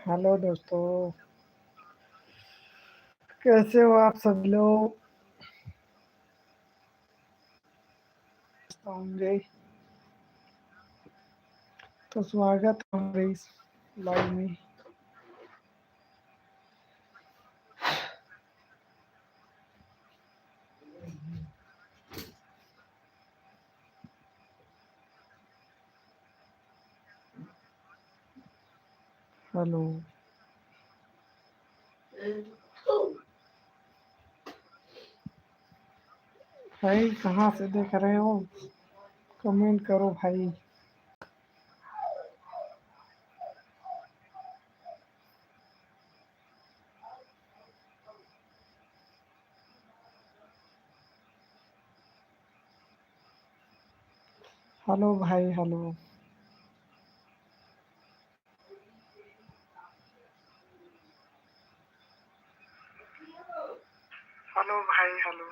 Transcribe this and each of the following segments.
Hello दोस्तों। कैसे हो आप सब लोग? होंगे तो स्वागत है हमारे इस लाइव में। हेलो भाई, कहाँ से देख रहे हो? कमेंट करो भाई। हेलो भाई, हेलो। हेलो भाई, हेलो।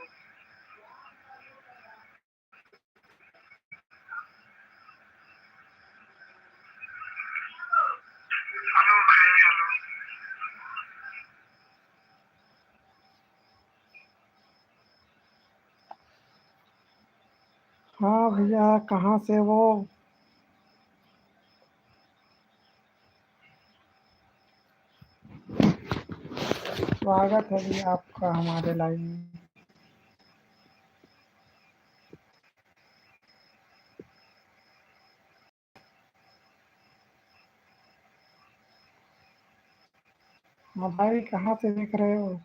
हेलो भाई, हेलो। हाँ भैया, कहाँ से वो? स्वागत है भैया आपका हमारे लाइव में। हाँ भाई, कहाँ से देख रहे हो?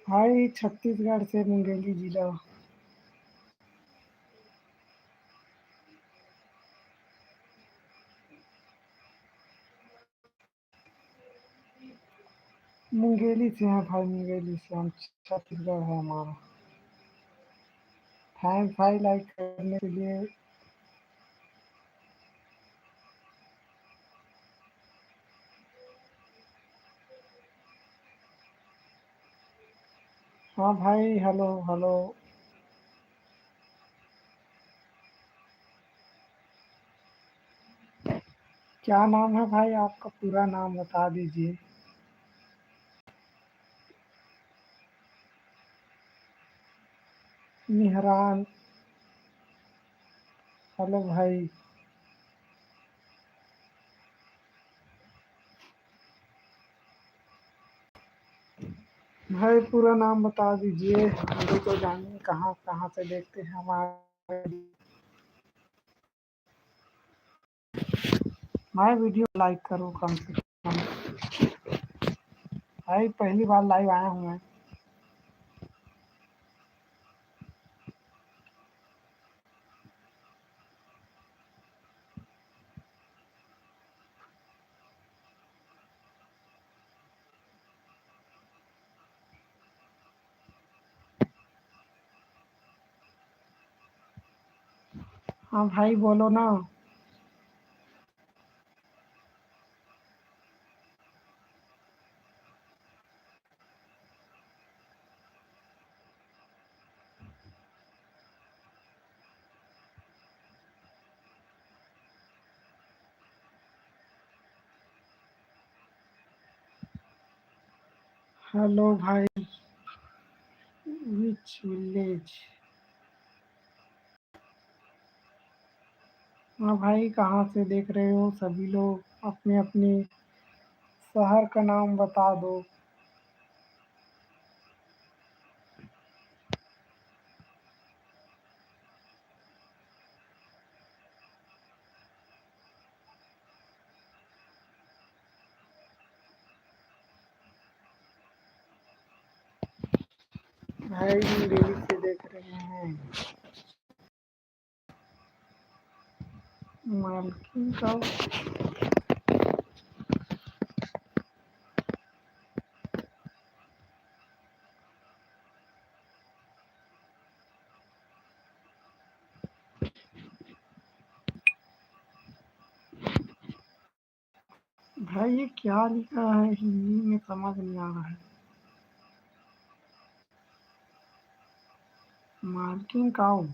भाई, छत्तीसगढ़ से मुंगेली जिला। मुंगेली से हैं भाई, मुंगेली से हम। छत्तीसगढ़ है हमारा। थैंक्स भाई लाइक करने के लिए। हाँ भाई, हेलो हेलो। क्या नाम है भाई आपका? पूरा नाम बता दीजिए। मेहरान। हेलो भाई। भाई पूरा नाम बता दीजिए, हम भी तो जानिए कहाँ कहाँ से देखते हैं हमारे। भाई वीडियो लाइक करो कम से कम। भाई पहली बार लाइव आया हूँ मैं। हाँ भाई, बोलो ना। हेलो भाई। विच विलेज? हाँ भाई, कहाँ से देख रहे हो सभी लोग? अपने अपने शहर का नाम बता दो। भाई मुंगेली से देख रहे हैं। मालकिन का। भाई ये क्या लिखा है हिंदी में समझ नहीं आ रहा है। मालकिन काऊ।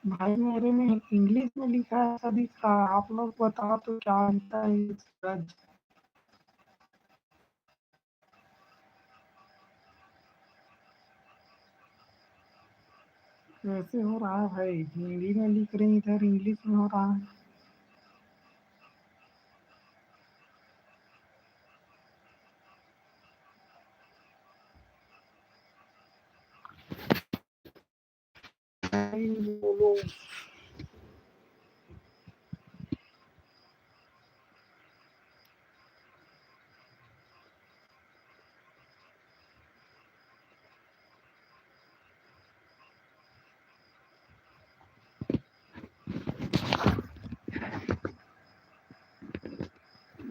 भाई मेरे में इंग्लिश में लिखा है ऐसा दिख रहा है, आप लोग बताओ तो क्या लिखा है ये सूरज। कैसे हो रहा है भाई, हिंदी में लिख रहे हैं इधर इंग्लिश में हो रहा है। भाई बोलो।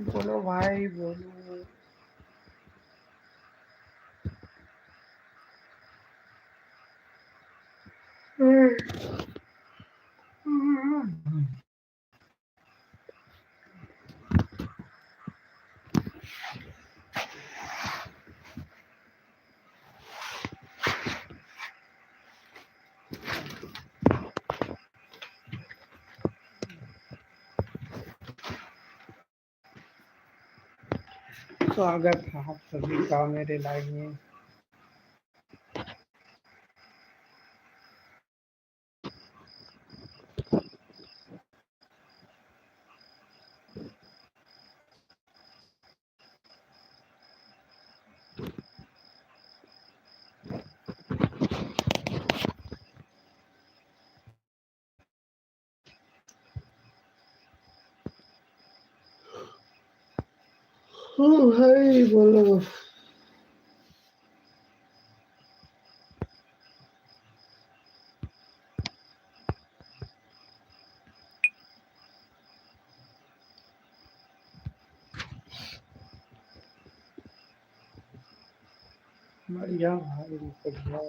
बोलो भाई बोलो। स्वागत है आप सभी का मेरे लाइव में। ओ भाई बोलो। बढ़िया भाई बढ़िया।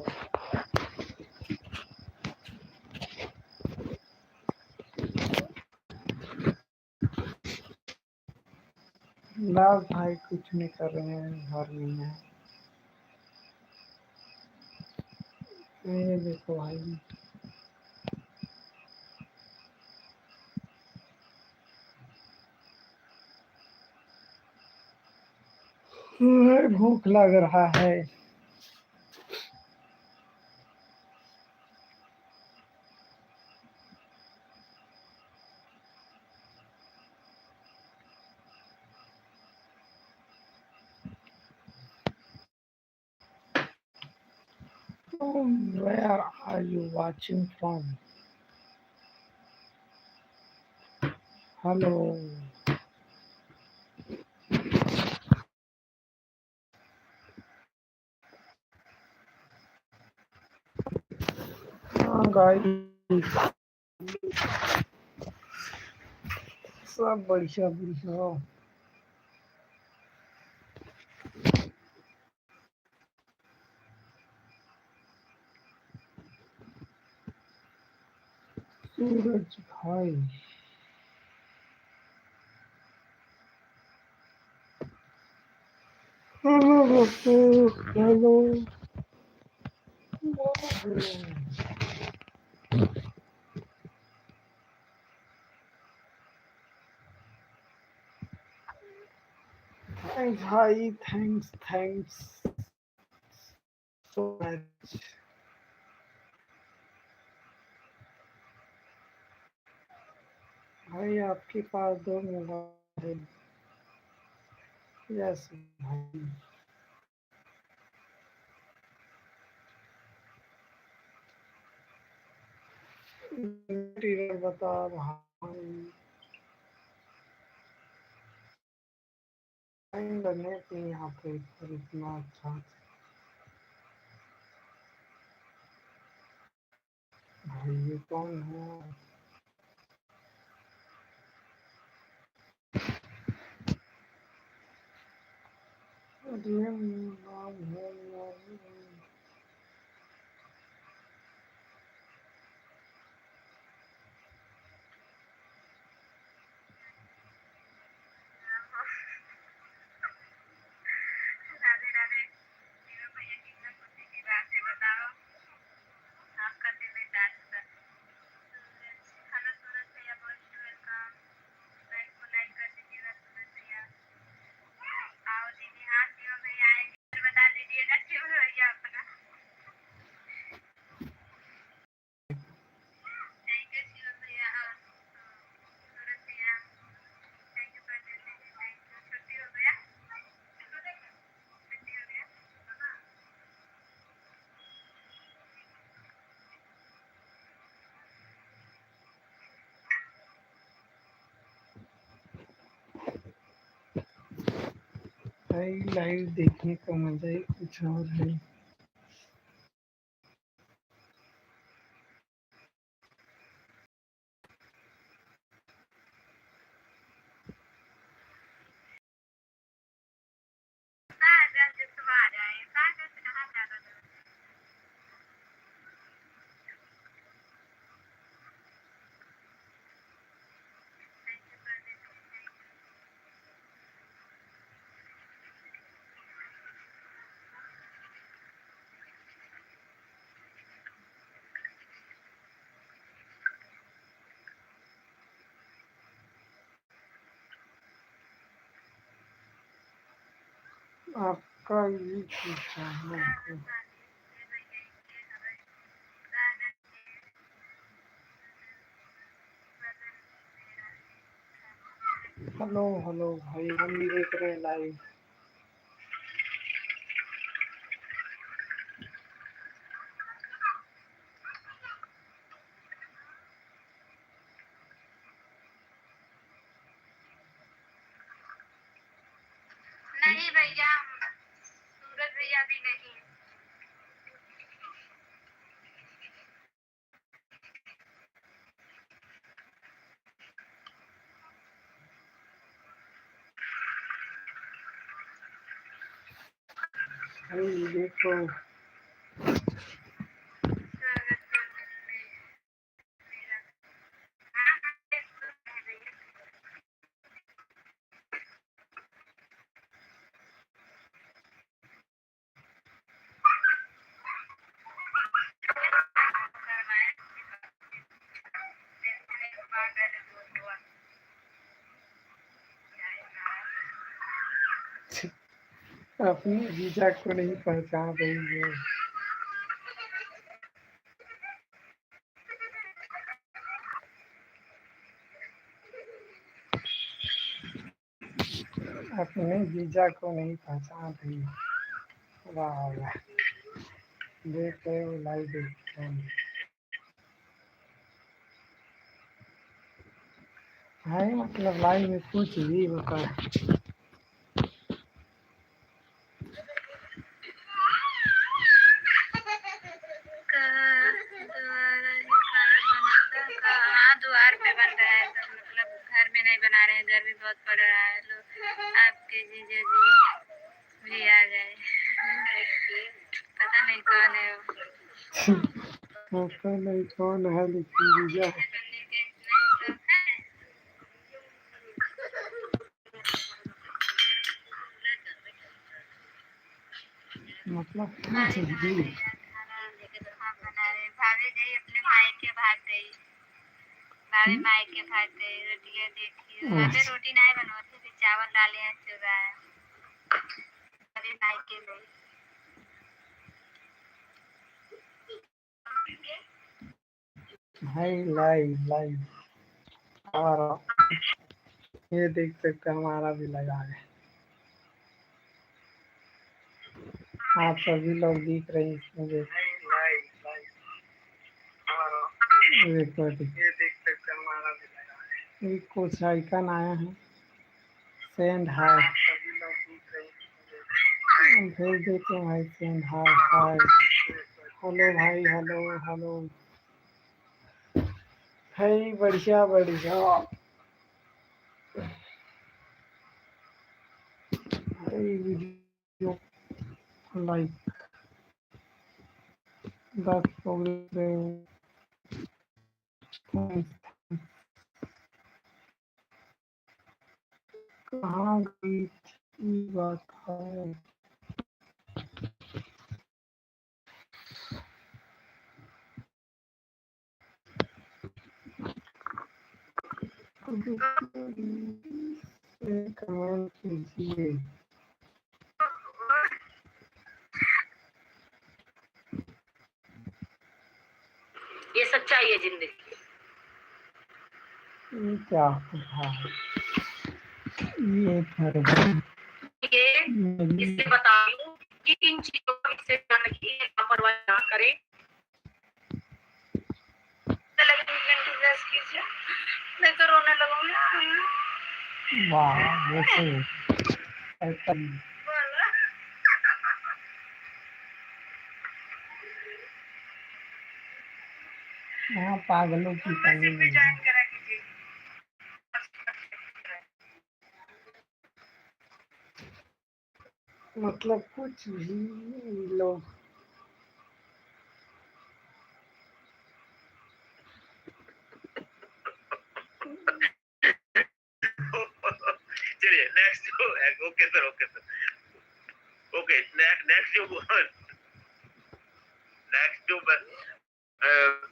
बस भाई कुछ नहीं कर रहे हैं, घर में है। ये देखो भाई। भूख लग रहा है। Where are you watching from? Hello. हाँ गाइस, सब बढ़िया बढ़िया। सूरज भाई। हेलो। भाई थैंक्स थैंक्स सो मच। भाई आपके पास दो मोबाइल है। यस भाई। मटेरियल बता भाई। इंटरनेट नहीं यहाँ पे पर इतना अच्छा। भाई ये कौन है। नाम है राधे राधे। जीवन भैया कितना खुशी की बात है, बताओ। आपका दिल में डांस कर। हेलो सूरज भैया, मोस्ट वेलकम। लाइक को लाइक कर दीजिएगा सूरज भैया। आओ दीदी। हाँ शिवम भैया आएंगे, फिर बता दीजिएगा शिवम भैया अपना। थैंक यू शिवम भैया। सूरज भैया थैंक यू कर दीजिए। Thank you. छुट्टी हो गया, छुट्टी हो गया। भाई लाइव देखने का मजा ही कुछ और है। सागर जिसको आ जाए, सागर से कहाँ जाना था। थैंक यू कर दीजिए। आपका ये पूछा है। हेलो हेलो भाई, हम भी देख रहे हैं लाइव। नहीं भैया, सूरज भैया भी नहीं। भाई देखो, अपने जीजा को नहीं पहचान रही है। अपने जीजा को नहीं पहचान रही। वाह वाह, देख रहे हो लाइव देख रहे हैं। भाई मतलब लाइव में कुछ भी होता है। हाँ द्वार पे बन रहा है, तो मतलब घर में नहीं बना रहे हैं, गर्मी बहुत पड़ रहा है। लोग आपके जीजा जी भी आ गए। पता नहीं कौन है वो। पता नहीं कौन है, लेकिन जीजा है। मतलब कुछ भी। भाभी गई अपने मायके, भाग गई। भाभी मायके भाग गई। रोटियां देखी, वहाँ पे रोटी नहीं बनवाती थी, चावल डाले हैं चूरा है। भाभी मायके गई। भाई लाइव लाइव आ रहा, ये देख सकते हैं, हमारा भी लगा है। आप सभी लोग दिख रहे हैं इसमें, देखो कुछ आइकन आया है, सेंड हाय। भेज देते हैं भाई, सेंड हाय हाय। हेलो भाई, हेलो हेलो भाई, बढ़िया बढ़िया भाई। वीडियो लाइक 10 लोग देख रहे हो। Thanks। कहाँ गई थी बात है। कमेंट कीजिए। ये सच्चाई है जिंदगी। ये क्या था? ये ये इससे बता दूं कि इन चीजों का इससे ध्यान रखिए, लापरवाही ना करें। नहीं तो रोने लगूंगी। वाह वैसे यहाँ पागलों की कमी नहीं है। मतलब कुछ भी लोग चलिए next. Okay sir, okay sir, okay next जो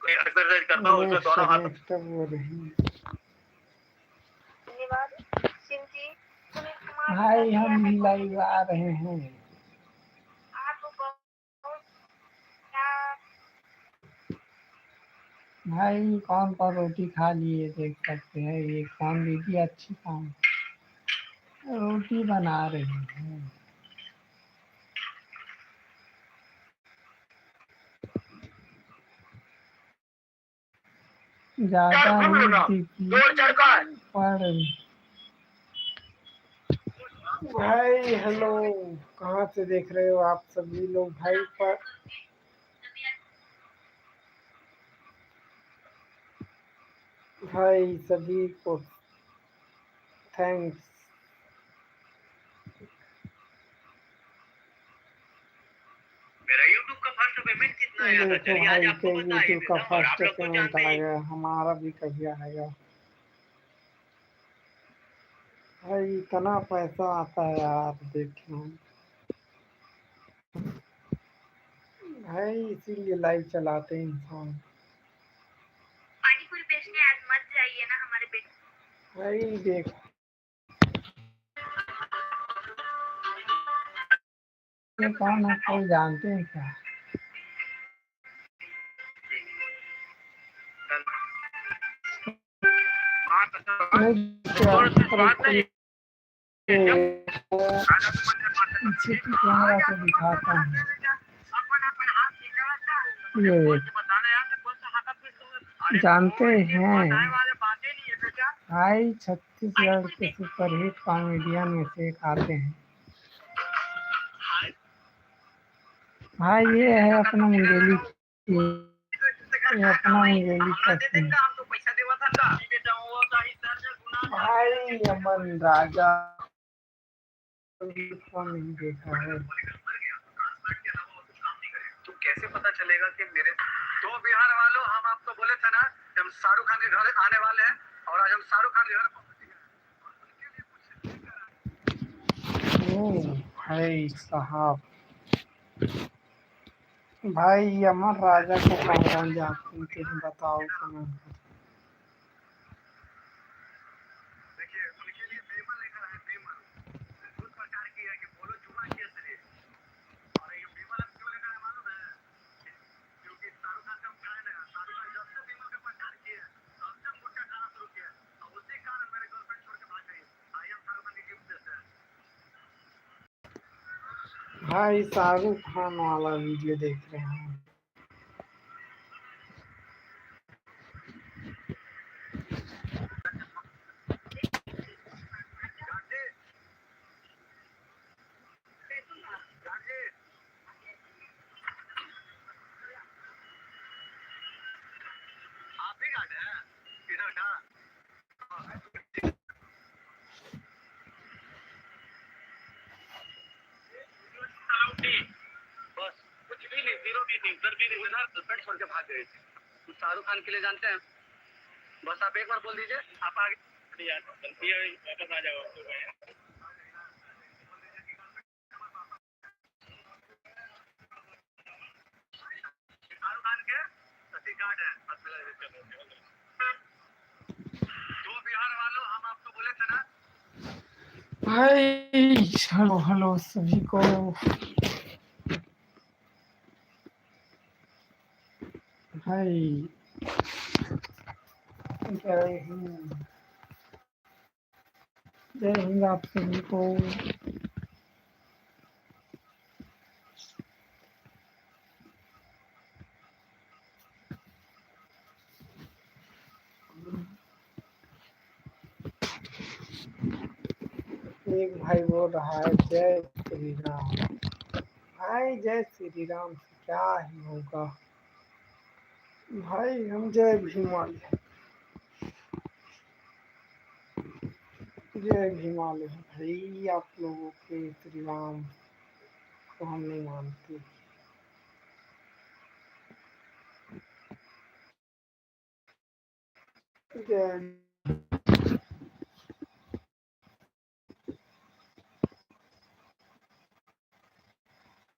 एक्सरसाइज करता हूँ उसमें दोनों हाथ। भाई हम भी लाइव आ रहे हैं। भाई कौन सा रोटी खा लिए देख सकते हैं। ये कौन दीदी अच्छी काम रोटी बना रही है। ज्यादा नहीं पर भाई हेलो, कहाँ से देख रहे हो आप सभी लोग भाई। पर भाई सभी को थैंक्स। मेरा YouTube का फर्स्ट पेमेंट कितना आया था? देखो भाई के यूट्यूब का फर्स्ट पेमेंट आ गया, हमारा भी कभी आएगा। भाई इतना पैसा आता है यार, देखना भाई इसीलिए लाइव चलाते हैं इंसान। पानीपुरी बेचने आज मत जाइए ना हमारे बेटे। भाई देख ये कौन है, कोई जानते हैं क्या? पीछे की कैमरा से दिखाता हूँ। ये जानते हैं भाई, छत्तीसगढ़ के सुपरहिट कॉमेडियन में से एक आते हैं भाई। ये है अपना मुंगेली, ये अपना मुंगेली करते हैं भाई। अमन राजा को नहीं देखा है। तो कैसे पता चलेगा कि मेरे तो बिहार वालों, हम आपको बोले थे ना कि हम शाहरुख खान के घर आने वाले हैं, और आज हम शाहरुख खान के घर भाई साहब, भाई अमर राजा को कौन जानते हैं बताओ कमेंट में। देखिए उनके लिए बेमन लेकर आए। बेमन उस प्रकार की है कि बोलो जुआ की असली। और ये बेमन अब क्यों लेकर आए मालूम है? क्योंकि शाहरुख खान का फैन है। शाहरुख खान जब से बेमन का प्रचार किया है तब से गुटखा खाना शुरू किया है, और उसी कारण मेरे गर्लफ्रेंड छोड़ के भाग गई। आई हम शाहरुख खान की गिफ्ट देते हैं। भाई शाहरुख खान वाला वीडियो देख रहे हैं। आप ही गार्ड है इधर का। उधर भी रिश्तेदार गर्लफ्रेंड छोड़ के भाग गए थे। कुछ शाहरुख खान के लिए जानते हैं? बस आप एक बार बोल दीजिए, आप आगे यार गलती है, वापस आ जाओ तो शाहरुख खान के सती कार्ड है। तो बिहार वालों, हम आपको बोले थे ना भाई। हेलो हेलो सभी को। भाई जय हिंद, जय हिंद आप सभी को। एक भाई बोल रहा है जय श्री राम। भाई जय श्री राम से क्या ही होगा भाई, हम जय भीमाल, जय भीमाल है भाई। आप लोगों के श्री राम को हम नहीं मानते। जय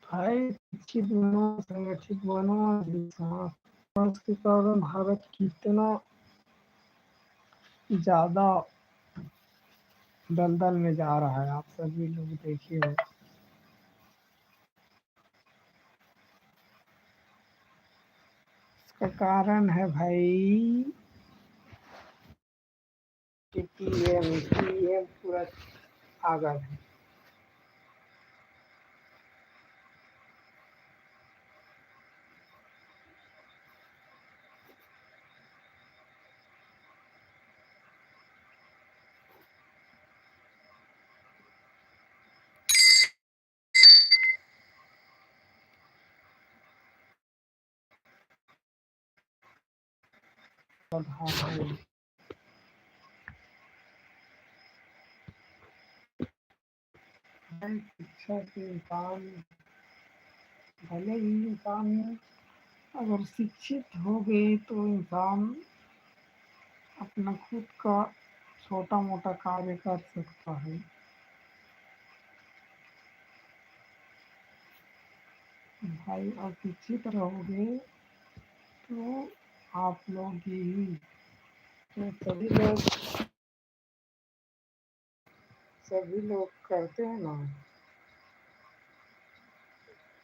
भाई, शिक्षित बनो, संगठित बनो, उसके कारण भारत कितना ज्यादा दलदल में जा रहा है, आप सभी लोग देखिए। इसका कारण है भाई कि पीएम पूरा आगर है। हाँ भाई, शिक्षा से इंसान, भले ही इंसान अगर शिक्षित हो गए तो इंसान अपना खुद का छोटा मोटा कार्य कर सकता है। भाई अशिक्षित रहोगे तो आप लोग ही, तो सभी लोग करते हैं ना,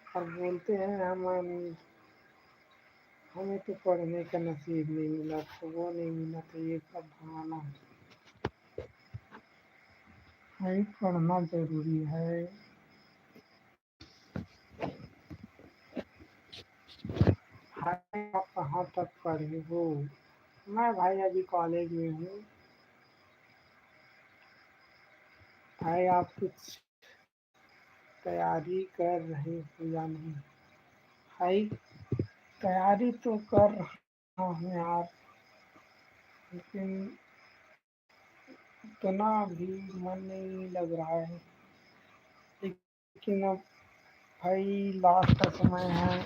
और बोलते हैं हमें तो पढ़ने का नसीब नहीं मिला, तो वो नहीं मिला, तो ये सब बहाना है। पढ़ना जरूरी है। भाई आप कहाँ तक पढ़े हो? मैं भाई अभी कॉलेज में हूँ। भाई आप कुछ तैयारी कर रहे हो या नहीं? भाई तैयारी तो कर रहा हूँ यार, लेकिन इतना भी मन नहीं लग रहा है। लेकिन अब भाई लास्ट का समय है,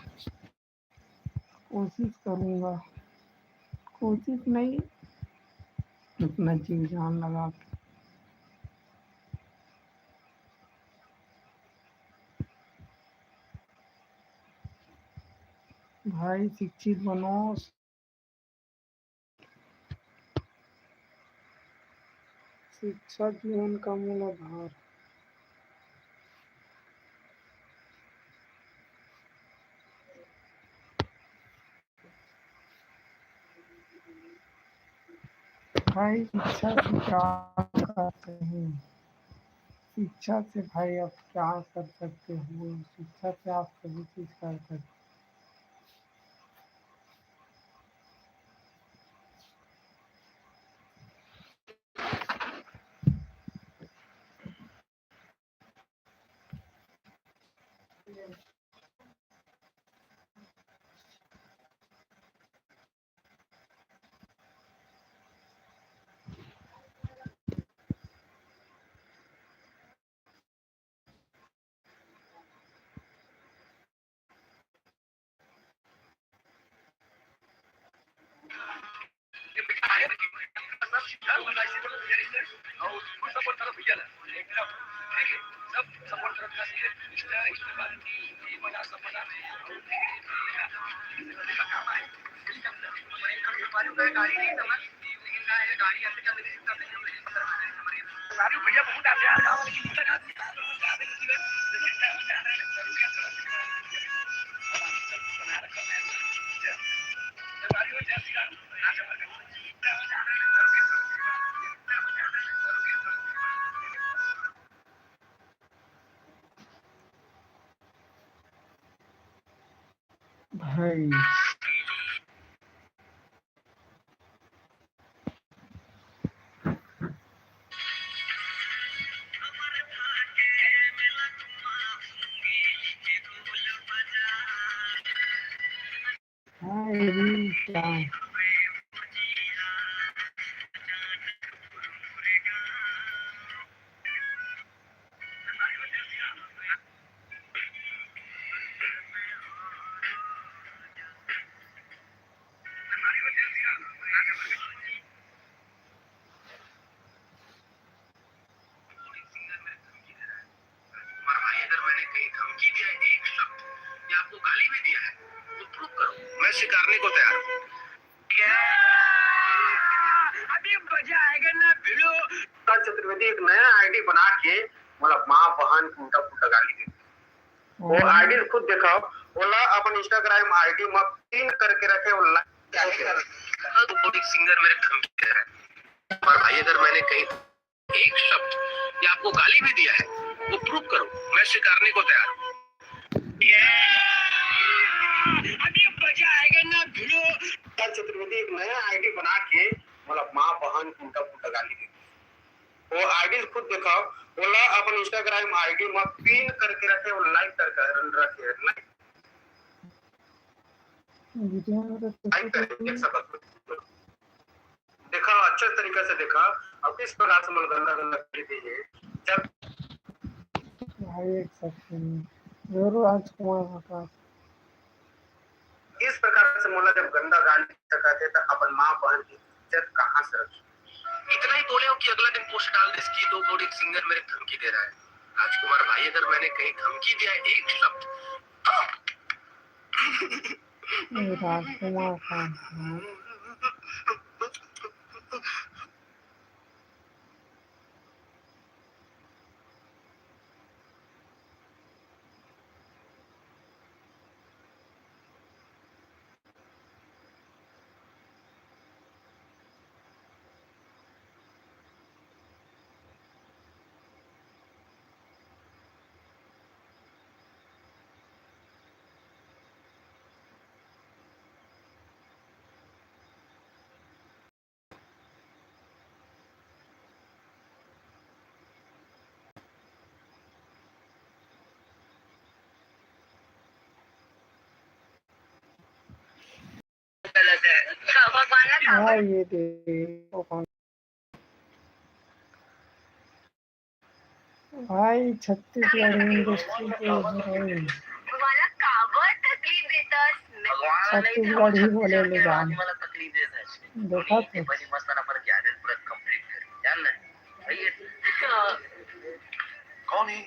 कोशिश करूँगा। कोशिश नहीं, अपना जीव जान लगा के। भाई शिक्षित बनो, शिक्षा जीवन का मूल आधार। भाई शिक्षा से क्या करते हैं? शिक्षा से भाई आप क्या कर सकते हो? शिक्षा से आप सभी चीज कर सकते घर बनाई से बोलो भैया रिश्ते और फुल सपोर्ट करो भैया एकदम ठीक है सब सपोर्ट करो प्लस ये रिश्ते रिश्ते बात ये मजा सब मजा काम है इसका गाड़ी नहीं समझ लेकिन गाड़ी ऐसे चल रही है गाड़ी भैया बहुत आते हैं गाँव की पुस्तक आती है भाई भाई क्या आपको गाली भी दिया है तो प्रूव करो मैं स्वीकारने को तैयार हूँ क्या अभी मजा आएगा ना भिड़ो चतुर्वेदी एक नया आईडी बना के मतलब माँ बहन की उल्टा पुल्टा गाली दे वो आईडी खुद दिखाओ बोला अपन इंस्टाग्राम आईडी में पिन करके रखे वो लाइक सिंगर मेरे धमकी दे रहा है और भाई अगर मैंने कहीं एक शब्द या आपको गाली भी दिया है वो प्रूव करो मैं स्वीकारने को तैयार हूँ अभी मजा आएगा ना भिड़ो चतुर्वेदी एक नया आईडी बना के मतलब माँ बहन की उल्टा पुल्टा गाली दे वो आईडी खुद दिखाओ बोला अपन इंस्टाग्राम आईडी में पिन करके रखे वो लाइक करके रखे लाइक करके एक सब देखा अच्छे तरीके से देखा अब किस प्रकार से मन गंदा गंदा कर दीजिए जब भाई एक सेकंड जरूर राजकुमार का इस प्रकार से मोला जब गंदा गाली कहते तो अपन माँ बहन की इज्जत कहाँ से रखी इतना ही बोले हो कि अगला दिन पोस्ट डाल दे इसकी दो बॉडी सिंगर मेरे धमकी दे रहा है राजकुमार भाई अगर मैंने कहीं धमकी दिया एक शब्द राजकुमार खान गलत है भगवान ना भाई ये देखो कौन भाई छत्तीसगढ़ इंडस्ट्री के हीरोइन मला काबर तकलीफ देतास छत्तीसगढ़ ही बोले ले जान मला तकलीफ देतास देखा तो पण मस्ताना पर गॅरेज परत कंप्लीट कर जान ना भैया कौन है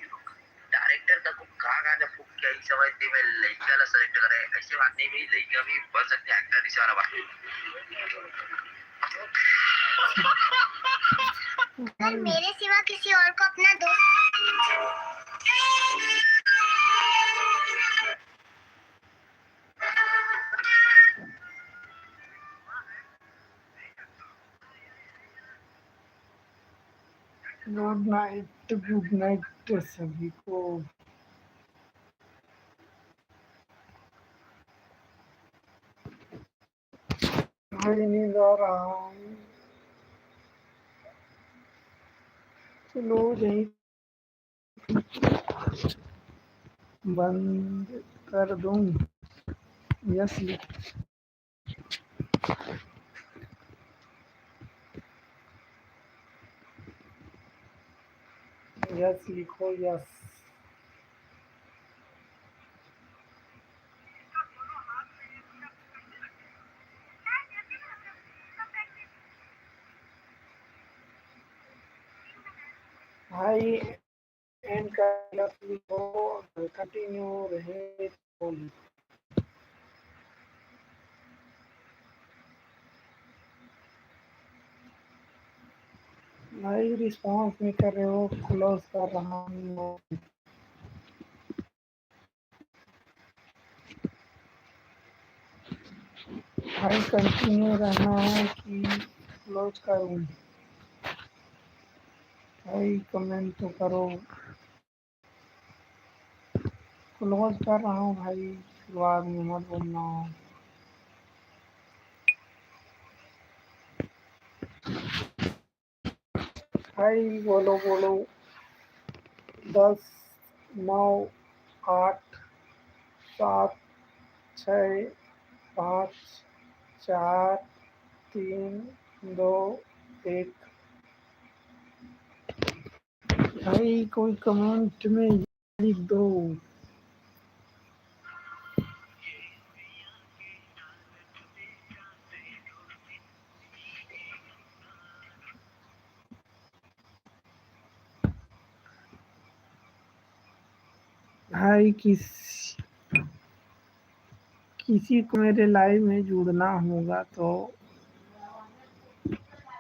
डायरेक्टर का को का गाना फूक के ऐसा वाले थे मैं लड़का ला सेलेक्ट करे ऐसे बात नहीं मेरी लड़का भी बन सकते एक्टर ही सारा बात और मेरे सिवा किसी और को अपना दोस्त गुड नाइट सभी को भाई नींद आ रहा है चलो यही बंद कर दूं यस यस लिखो यस भाई एंड का कंटिन्यू रहे तो भाई रिस्पॉन्स नहीं कर रहे हो, क्लोज कर रहा हूँ। भाई कंटिन्यू रहना है कि क्लोज करूँ? भाई कमेंट तो करो। क्लोज कर रहा हूँ भाई, शुरुआत में मत बोलना। भाई बोलो बोलो। 10, 9, 8, 7, 6, 5, 4, 3, 2, 1। भाई कोई कमेंट में लिख दो। भाई किसी को मेरे लाइव में जुड़ना होगा तो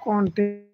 कांटेक्ट